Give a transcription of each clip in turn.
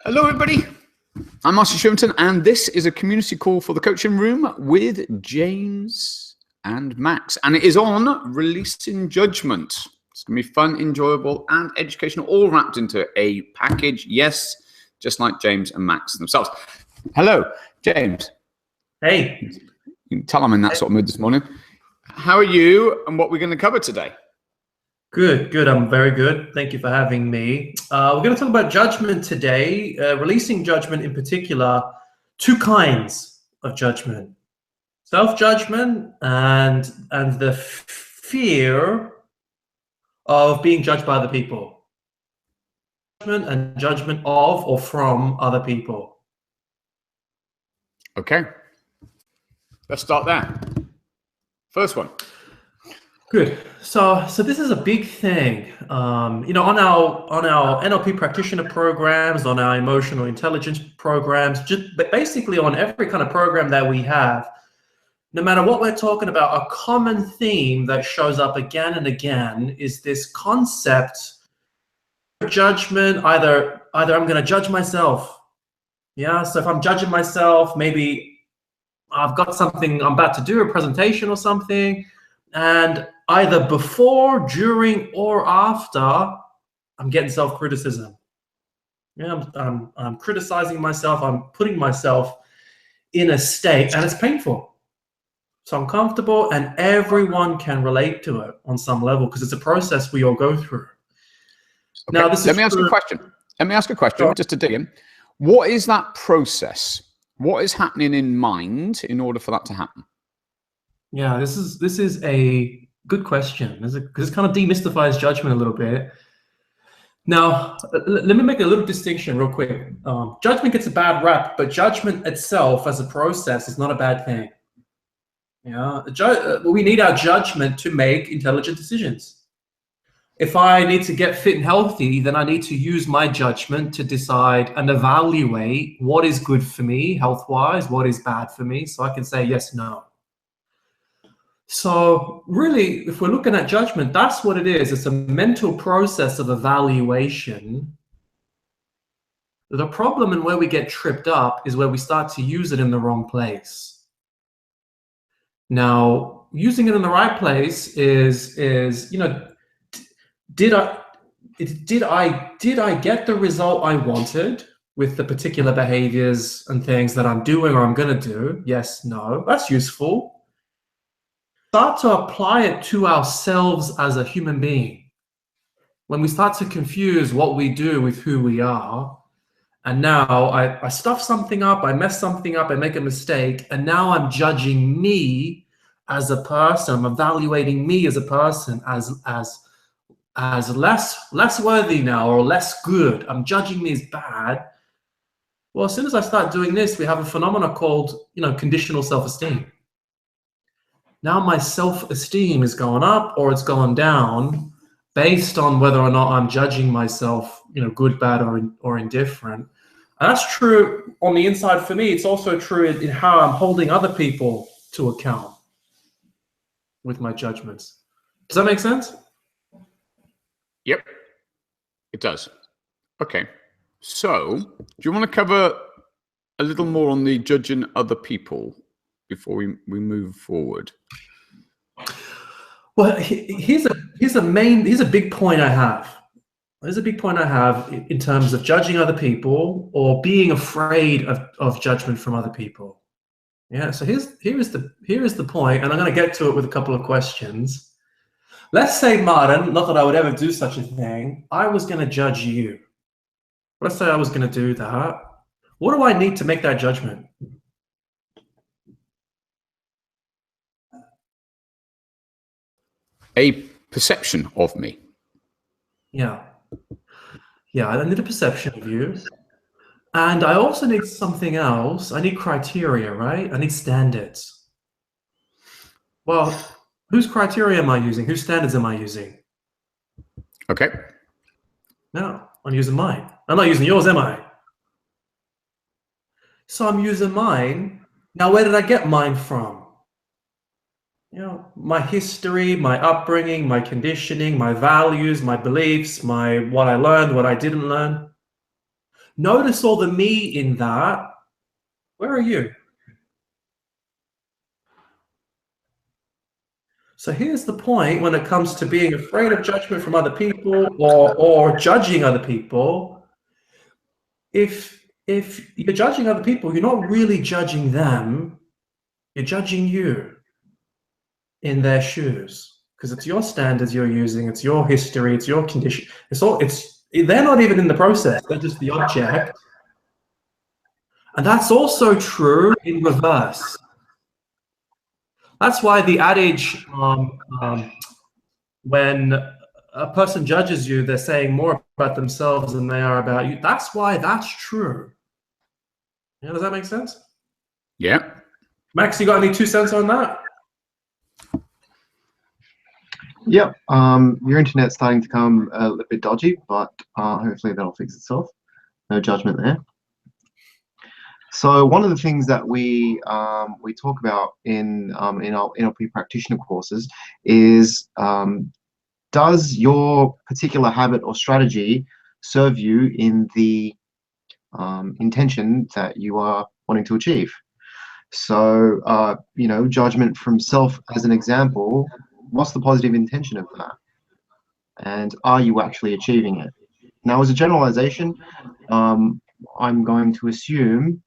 Hello, everybody. I'm Martin Shillington, and this is a community call for the coaching room with James and Max. And it is on releasing judgment. It's going to be fun, enjoyable, and educational, all wrapped into a package. Yes, just like James and Max themselves. Hello, James. Hey. You can tell I'm in that sort of mood this morning. How are you, and what we're going to cover today? Good. I'm very good. Thank you for having me. We're going to talk about judgment today, releasing judgment in particular, two kinds of judgment. Self-judgment and the fear of being judged by other people. Judgment and judgment of or from other people. Okay. Let's start there. First one. Good. So this is a big thing. On our NLP practitioner programs, on our emotional intelligence programs, but basically on every kind of program that we have, no matter what we're talking about, a common theme that shows up again and again is this concept of judgment. Either I'm going to judge myself. Yeah. So if I'm judging myself, maybe I've got something I'm about to do, a presentation or something, and either before, during, or after, I'm getting self-criticism. Yeah, I'm criticizing myself. I'm putting myself in a state, and it's painful. It's uncomfortable, and everyone can relate to it on some level because it's a process we all go through. Okay. Now, let me ask a question. Let me ask a question just to dig in. What is that process? What is happening in mind in order for that to happen? Yeah, this is a good question. This kind of demystifies judgment a little bit. Now, let me make a little distinction real quick. Judgment gets a bad rap, but judgment itself as a process is not a bad thing. Yeah, we need our judgment to make intelligent decisions. If I need to get fit and healthy, then I need to use my judgment to decide and evaluate what is good for me health-wise, what is bad for me, so I can say yes, no. So really, if we're looking at judgment, that's what it is. It's a mental process of evaluation. The problem and where we get tripped up is where we start to use it in the wrong place. Now, using it in the right place is did I get the result I wanted with the particular behaviors and things that I'm doing or I'm going to do? Yes, no. That's useful. Start to apply it to ourselves as a human being. When we start to confuse what we do with who we are, and now I stuff something up, I mess something up, I make a mistake, and now I'm judging me as a person, I'm evaluating me as a person as less worthy now or less good. I'm judging me as bad. Well, as soon as I start doing this, we have a phenomenon called, conditional self-esteem. Now my self-esteem is going up or it's going down based on whether or not I'm judging myself, good, bad, or indifferent. And that's true on the inside for me. It's also true in how I'm holding other people to account with my judgments. Does that make sense? Yep, it does. Okay. So, do you want to cover a little more on the judging other people before we move forward? Well, here's a big point I have. There's a big point I have in terms of judging other people or being afraid of judgment from other people. Yeah, so here is the point, and I'm going to get to it with a couple of questions. Let's say, Martin, not that I would ever do such a thing, I was going to judge you. Let's say I was going to do that. What do I need to make that judgment? A perception of me. Yeah, I need a perception of you. And I also need something else. I need criteria, right? I need standards. Well, whose criteria am I using? Whose standards am I using? Okay. No, I'm using mine. I'm not using yours, am I? So I'm using mine. Now, where did I get mine from? My history, my upbringing, my conditioning, my values, my beliefs, what I learned, what I didn't learn. Notice all the me in that. Where are you? So here's the point when it comes to being afraid of judgment from other people or judging other people. If you're judging other people, you're not really judging them. You're judging you in their shoes, because it's your standards you're using, it's your history, it's your condition. They're not even in the process, they're just the object. And that's also true in reverse. That's why the adage, when a person judges you, they're saying more about themselves than they are about you. That's why that's true. Yeah, does that make sense? Yeah. Max, you got any 2 cents on that? Yep. Your internet's starting to come a little bit dodgy, but hopefully that'll fix itself. No judgment there. So one of the things that we talk about in our NLP practitioner courses is, does your particular habit or strategy serve you in the intention that you are wanting to achieve? So you know, judgment from self as an example. What's the positive intention of that? And are you actually achieving it? Now, as a generalization, I'm going to assume,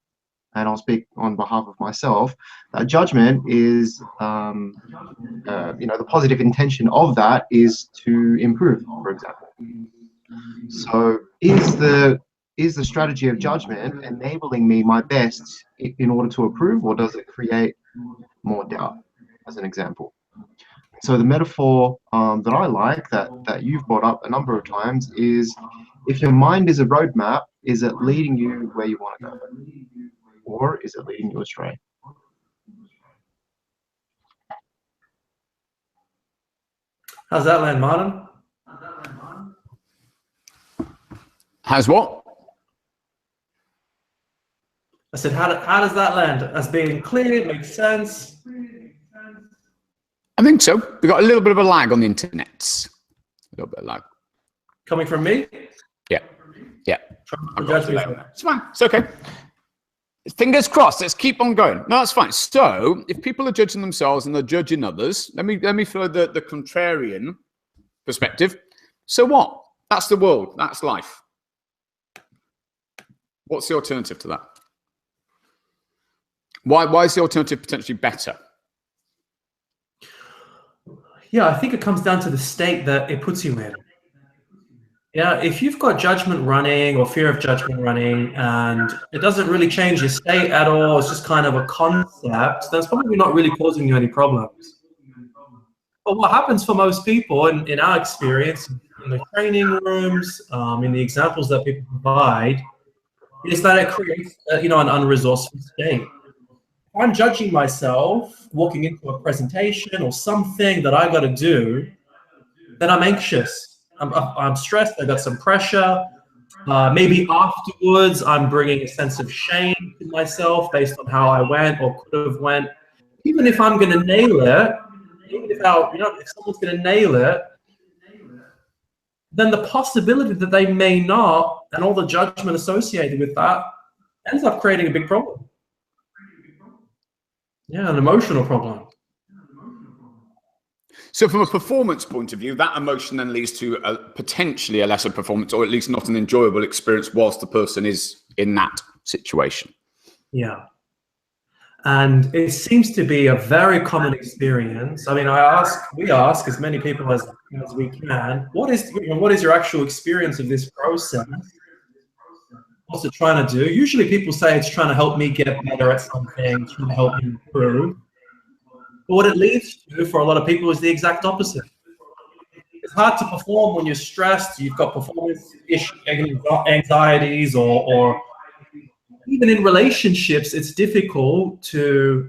and I'll speak on behalf of myself, that judgment is, you know, the positive intention of that is to improve, for example. So is the strategy of judgment enabling me my best in order to improve, or does it create more doubt, as an example? So the metaphor that I like, that you've brought up a number of times, is if your mind is a roadmap, is it leading you where you want to go? Or is it leading you astray? How's that land, Martin? Has what? I said, how does that land? As being clear, it makes sense. I think so. We've got a little bit of a lag on the internet. A little bit of lag. Coming from me? Yeah. Yeah. Judge me. It's fine. It's okay. Fingers crossed. Let's keep on going. No, that's fine. So if people are judging themselves and they're judging others, let me throw the contrarian perspective. So what? That's the world. That's life. What's the alternative to that? Why is the alternative potentially better? Yeah, I think it comes down to the state that it puts you in. Yeah, if you've got judgment running or fear of judgment running and it doesn't really change your state at all, it's just kind of a concept, then it's probably not really causing you any problems. But what happens for most people, in our experience, in the training rooms, in the examples that people provide, is that it creates an unresourceful state. If I'm judging myself walking into a presentation or something that I got to do, then I'm anxious. I'm stressed. I got some pressure. Maybe afterwards, I'm bringing a sense of shame to myself based on how I went or could have went. Even if I'm going to nail it, even if someone's going to nail it, then the possibility that they may not, and all the judgment associated with that, ends up creating a big problem. Yeah, an emotional problem. So from a performance point of view, that emotion then leads to potentially a lesser performance, or at least not an enjoyable experience whilst the person is in that situation. Yeah. And it seems to be a very common experience. I mean, we ask as many people as we can, what is your actual experience of this process? What's it trying to do? Usually people say it's trying to help me get better at something, trying to help me improve. But what it leads to for a lot of people is the exact opposite. It's hard to perform when you're stressed, you've got performance issues, anxieties, or even in relationships, it's difficult to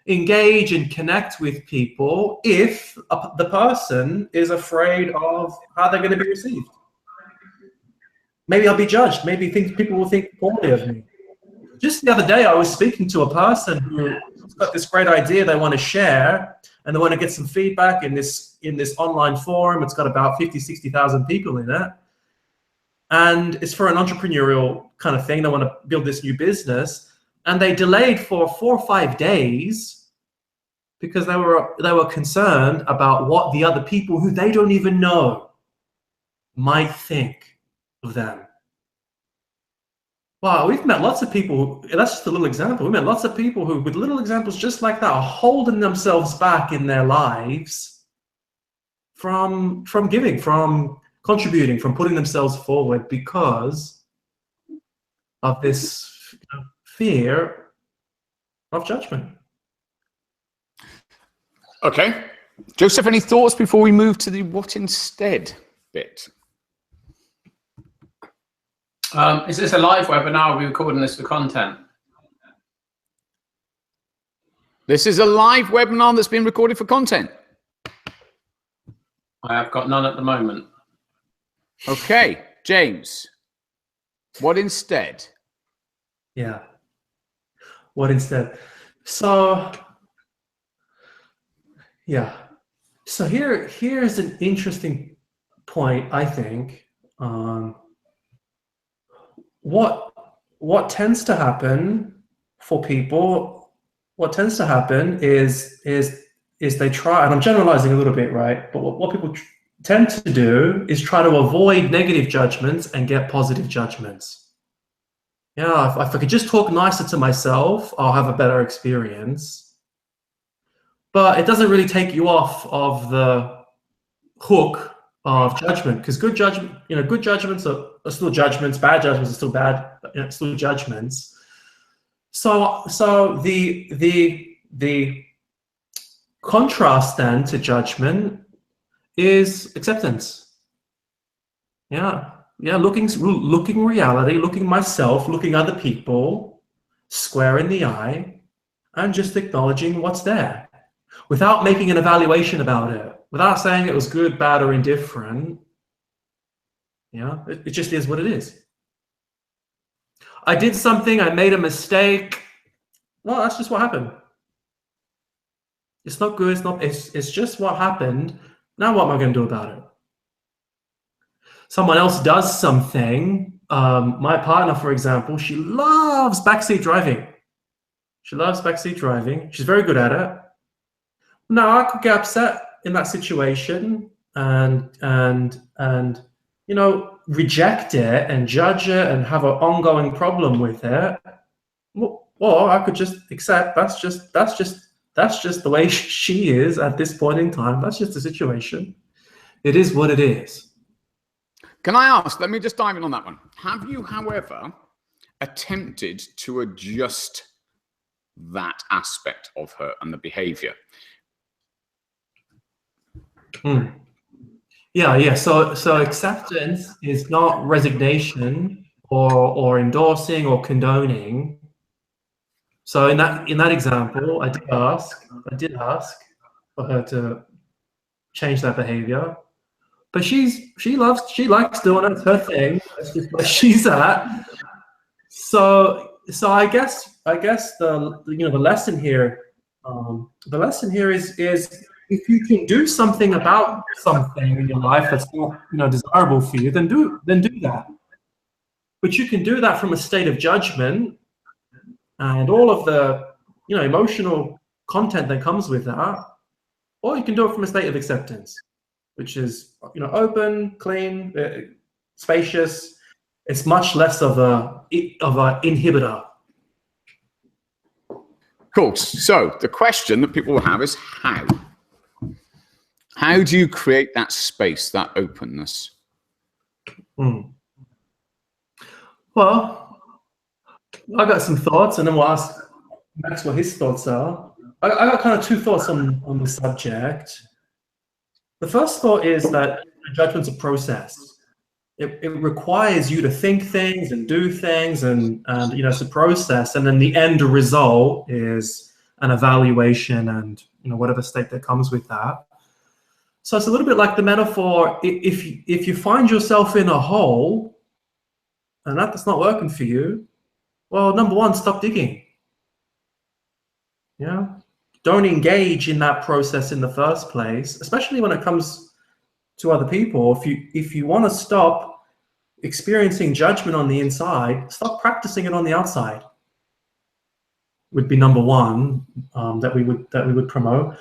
engage and connect with people if the person is afraid of how they're going to be received. Maybe I'll be judged. Maybe people will think poorly of me. Just the other day, I was speaking to a person who's got this great idea they want to share, and they want to get some feedback in this online forum. It's got about 50,000, 60,000 people in it. and it's for an entrepreneurial kind of thing. They want to build this new business, and they delayed for 4 or 5 days because they were concerned about what the other people who they don't even know might think of them. Wow, we've met lots of people, that's just a little example. We met lots of people who, with little examples just like that, are holding themselves back in their lives from giving, from contributing, from putting themselves forward because of this fear of judgment. Okay. Joseph, any thoughts before we move to the what instead bit? Is this a live webinar? Or are we recording this for content? This is a live webinar that's been recorded for content. I have got none at the moment. Okay, James, what instead? Yeah. What instead? So, yeah. So here's an interesting point, I think. What tends to happen for people? What tends to happen is they try, and I'm generalizing a little bit, right? But what people tend to do is try to avoid negative judgments and get positive judgments. Yeah, if I could just talk nicer to myself, I'll have a better experience. But it doesn't really take you off of the hook of judgment, because good judgments are still judgments, bad judgments are still bad, still judgments. So the contrast then to judgment is acceptance. Yeah, looking reality, looking myself, looking other people square in the eye, and just acknowledging what's there without making an evaluation about it, without saying it was good, bad, or indifferent. Yeah, it just is what it is. I did something, I made a mistake. Well, that's just what happened. It's not good, it's just what happened. Now what am I going to do about it? Someone else does something. My partner, for example, she loves backseat driving. She loves backseat driving. She's very good at it. Now I could get upset in that situation and reject it and judge it and have an ongoing problem with it. Or I could just accept that's just the way she is at this point in time. That's just the situation. It is what it is. Can I ask, let me just dive in on that one. Have you, however, attempted to adjust that aspect of her and the behavior? Yeah. So acceptance is not resignation or endorsing or condoning. So in that example, I did ask for her to change that behavior, but she likes doing it. It's her thing. That's just where she's at. So I guess the lesson here, is if you can do something about something in your life that's not desirable for you, then do that. But you can do that from a state of judgment and all of the emotional content that comes with that, or you can do it from a state of acceptance, which is open, clean, spacious. It's much less of a inhibitor. Cool. So the question that people will have is how? How do you create that space, that openness? Well, I got some thoughts, and then we'll ask Max what his thoughts are. I got kind of two thoughts on the subject. The first thought is that judgment's a process. It requires you to think things and do things, and it's a process, and then the end result is an evaluation and whatever state that comes with that. So it's a little bit like the metaphor. If you find yourself in a hole and that's not working for you, well, number one, stop digging. Yeah, don't engage in that process in the first place, especially when it comes to other people. If you want to stop experiencing judgment on the inside, start practicing it on the outside. Would be number one that we would promote.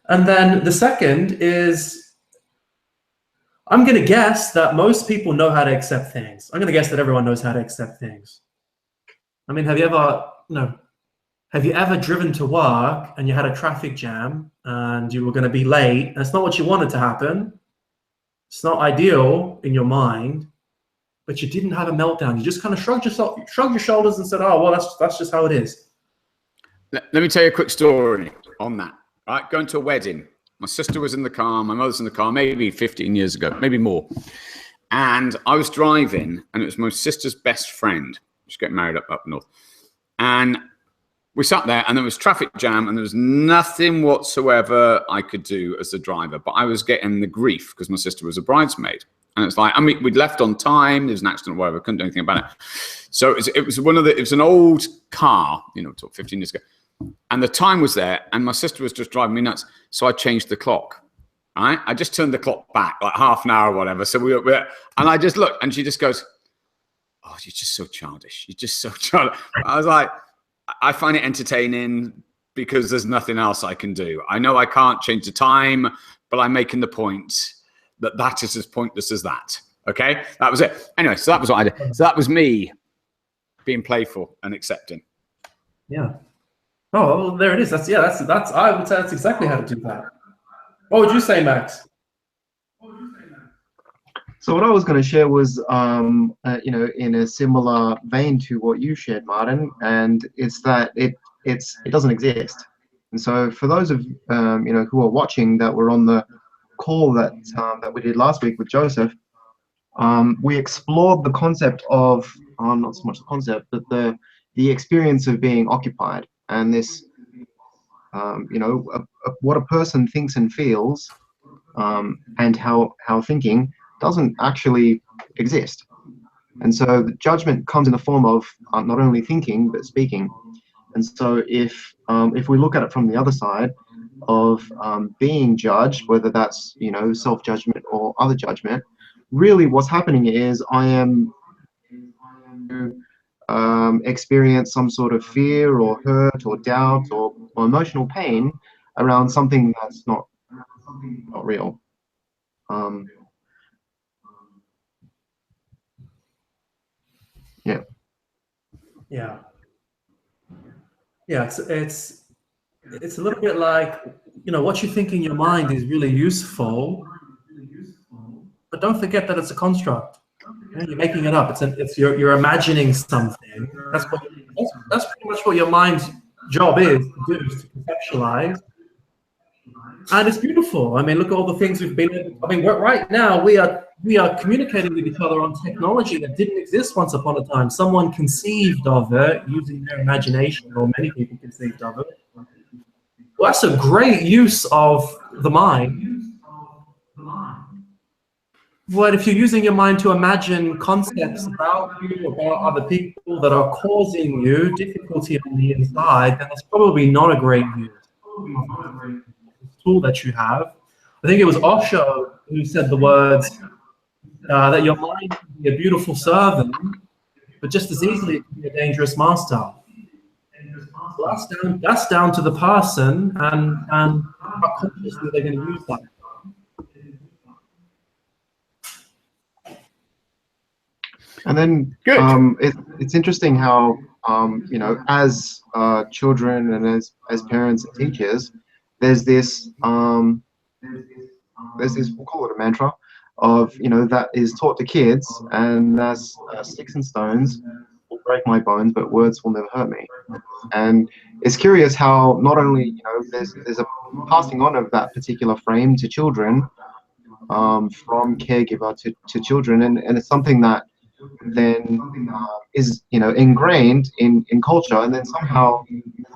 And then the second is, I'm going to guess that most people know how to accept things. I'm going to guess that everyone knows how to accept things. I mean, have you ever driven to work and you had a traffic jam and you were going to be late, and it's not what you wanted to happen? It's not ideal in your mind, but you didn't have a meltdown. You just kind of shrugged your shoulders and said, "Oh, well, that's just how it is." Let me tell you a quick story on that. Right, going to a wedding. My sister was in the car, my mother's in the car, maybe 15 years ago, maybe more. And I was driving, and it was my sister's best friend. She's getting married up north. And we sat there, and there was traffic jam, and there was nothing whatsoever I could do as a driver. But I was getting the grief because my sister was a bridesmaid. And it's like, I mean, we'd left on time. There was an accident or whatever. Couldn't do anything about it. So it was an old car, 15 years ago. And the time was there, and my sister was just driving me nuts. So I changed the clock. Right? I just turned the clock back like half an hour or whatever. So and I just looked, and she just goes, "Oh, you're just so childish. You're just so childish." I was like, I find it entertaining because there's nothing else I can do. I know I can't change the time, but I'm making the point that is as pointless as that. Okay? That was it. Anyway, so that was what I did. So that was me being playful and accepting. Yeah. Oh, well, there it is. That's I would say that's exactly how to do that. What would you say, Max? So what I was going to share was, in a similar vein to what you shared, Martin, and it's that it doesn't exist. And so for those of who are watching that were on the call that we did last week with Joseph, we explored the concept of not so much the concept, but the experience of being occupied, and this, what a person thinks and feels, and how thinking doesn't actually exist. And so the judgment comes in the form of not only thinking but speaking. And so if we look at it from the other side of being judged, whether that's self-judgment or other judgment, really what's happening is I am experience some sort of fear or hurt or doubt or emotional pain around something that's not real. Yeah, it's a little bit like, what you think in your mind is really useful, but don't forget that it's a construct. You're making it up. You're imagining something. That's pretty much what your mind's job is to do, is to conceptualize. And it's beautiful. I mean, look at all the things we've been able. I mean, right now we are communicating with each other on technology that didn't exist once upon a time. Someone conceived of it using their imagination, or many people conceived of it. Well, that's a great use of the mind. But if you're using your mind to imagine concepts about you, about other people that are causing you difficulty on the inside, then it's probably not a great use. Tool that you have. I think it was Osho who said the words that your mind can be a beautiful servant, but just as easily it can be a dangerous master. That's down to the person and how consciously they're going to use that. And then it's interesting how as children and as parents and teachers, there's this we'll call it a mantra of that is taught to kids, and that's sticks and stones will break my bones, but words will never hurt me. And it's curious how not only there's a passing on of that particular frame to children, from caregiver to children, and it's something that then is ingrained in culture, and then somehow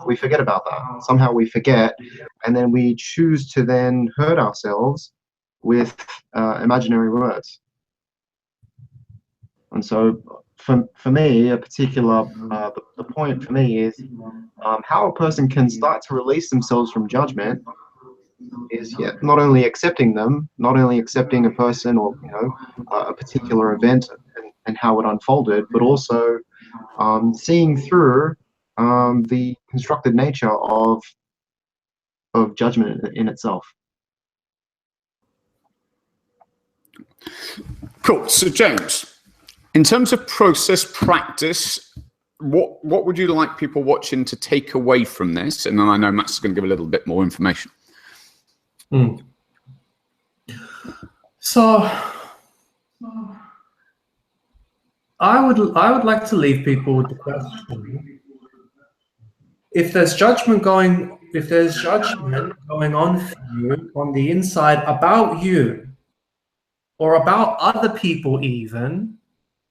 we forget about that. Somehow we forget, and then we choose to then hurt ourselves with imaginary words. And so for me, a particular the point for me is how a person can start to release themselves from judgment is not only accepting them, not only accepting a person or a particular event and how it unfolded, but also seeing through the constructed nature of judgment in itself. Cool. So James, in terms of process practice, what would you like people watching to take away from this? And then I know Max is going to give a little bit more information. So I would like to leave people with the question: if there's judgment going on for you on the inside about you or about other people, even,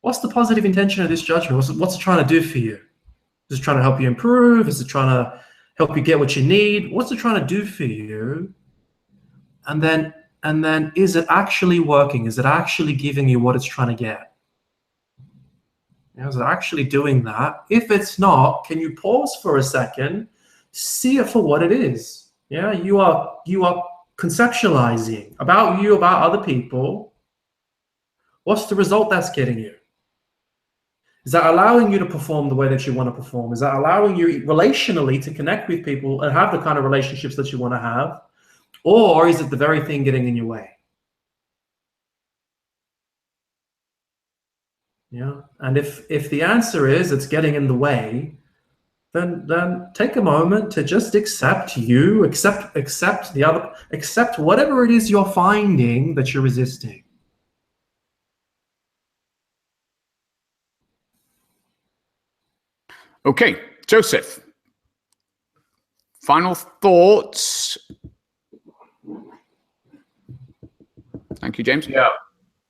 what's the positive intention of this judgment? What's it trying to do for you? Is it trying to help you improve? Is it trying to help you get what you need? What's it trying to do for you? And then is it actually working? Is it actually giving you what it's trying to get? Is it actually doing that? If it's not, can you pause for a second, see it for what it is? Yeah, you are conceptualizing about you, about other people. What's the result that's getting you? Is that allowing you to perform the way that you want to perform? Is that allowing you relationally to connect with people and have the kind of relationships that you want to have? Or is it the very thing getting in your way? Yeah, and if the answer is it's getting in the way, then take a moment to just accept you, accept the other, accept whatever it is you're finding that you're resisting. Okay, Joseph. Final thoughts. Thank you, James.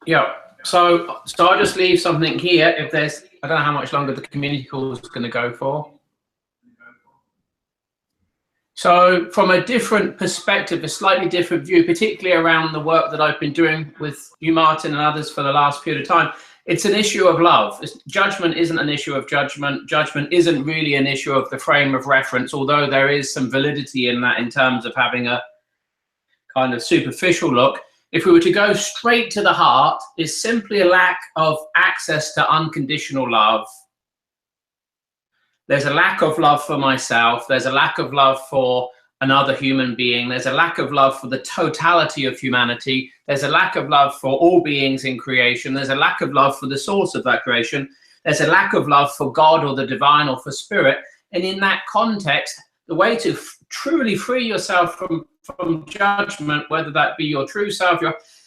Yeah. So I'll just leave something here. If there's, I don't know how much longer the community call is going to go for. So from a different perspective, a slightly different view, particularly around the work that I've been doing with you, Martin, and others for the last period of time, it's an issue of love. Judgment isn't an issue of judgment. Judgment isn't really an issue of the frame of reference, although there is some validity in that in terms of having a kind of superficial look. If we were to go straight to the heart, is simply a lack of access to unconditional love. There's a lack of love for myself. There's a lack of love for another human being. There's a lack of love for the totality of humanity. There's a lack of love for all beings in creation. There's a lack of love for the source of that creation. There's a lack of love for God or the divine or for spirit. And in that context, the way to truly free yourself from judgment, whether that be your true self,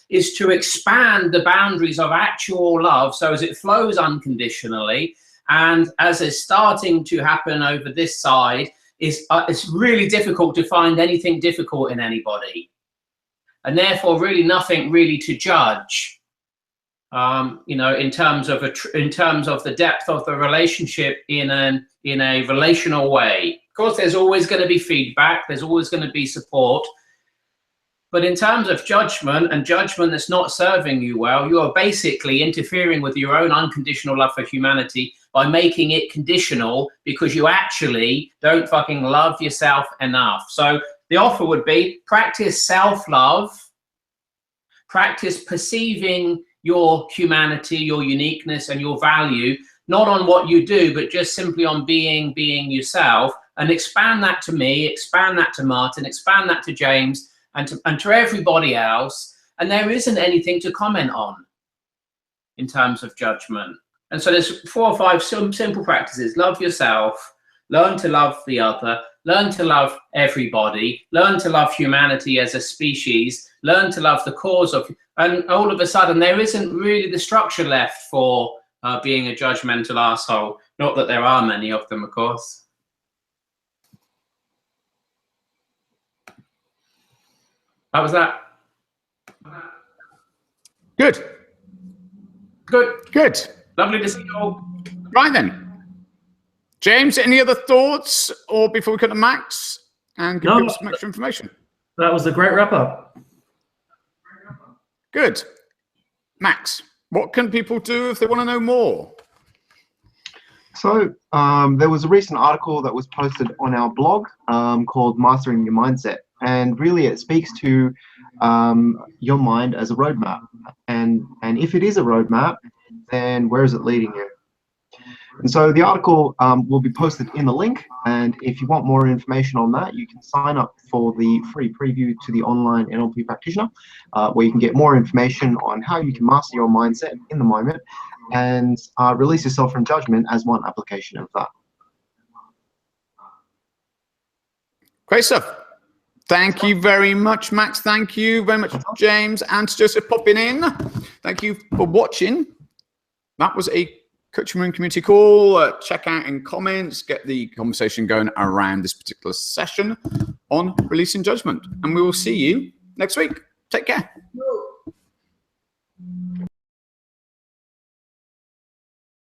is to expand the boundaries of actual love so as it flows unconditionally. And as is starting to happen over this side, it's really difficult to find anything difficult in anybody, and therefore really nothing really to judge. In terms of the depth of the relationship in a relational way. Of course, there's always going to be feedback. There's always going to be support. But in terms of judgment and judgment that's not serving you well, you are basically interfering with your own unconditional love for humanity by making it conditional because you actually don't fucking love yourself enough. So the offer would be practice self-love, practice perceiving your humanity, your uniqueness and your value, not on what you do, but just simply on being yourself, and expand that to me, expand that to Martin, expand that to James, and to everybody else, and there isn't anything to comment on in terms of judgment. And so there's 4 or 5 simple practices. Love yourself, learn to love the other, learn to love everybody, learn to love humanity as a species, learn to love the cause of, and all of a sudden there isn't really the structure left for being a judgmental asshole. Not that there are many of them, of course. How was that? Good. Lovely to see you all. Right then. James, any other thoughts, or before we cut to Max and give people some extra information? That was a great wrap up. Good. Max, what can people do if they want to know more? So there was a recent article that was posted on our blog called Mastering Your Mindset. And really it speaks to your mind as a roadmap. And if it is a roadmap, then where is it leading you? And so the article will be posted in the link, and if you want more information on that, you can sign up for the free preview to the online NLP practitioner, where you can get more information on how you can master your mindset in the moment and release yourself from judgment as one application of that. Great stuff. Thank you very much, Max. Thank you very much, James and Joseph, popping in. Thank you for watching. That was a Coaching Room community call. Check out in comments, get the conversation going around this particular session on releasing judgment. And we will see you next week. Take care.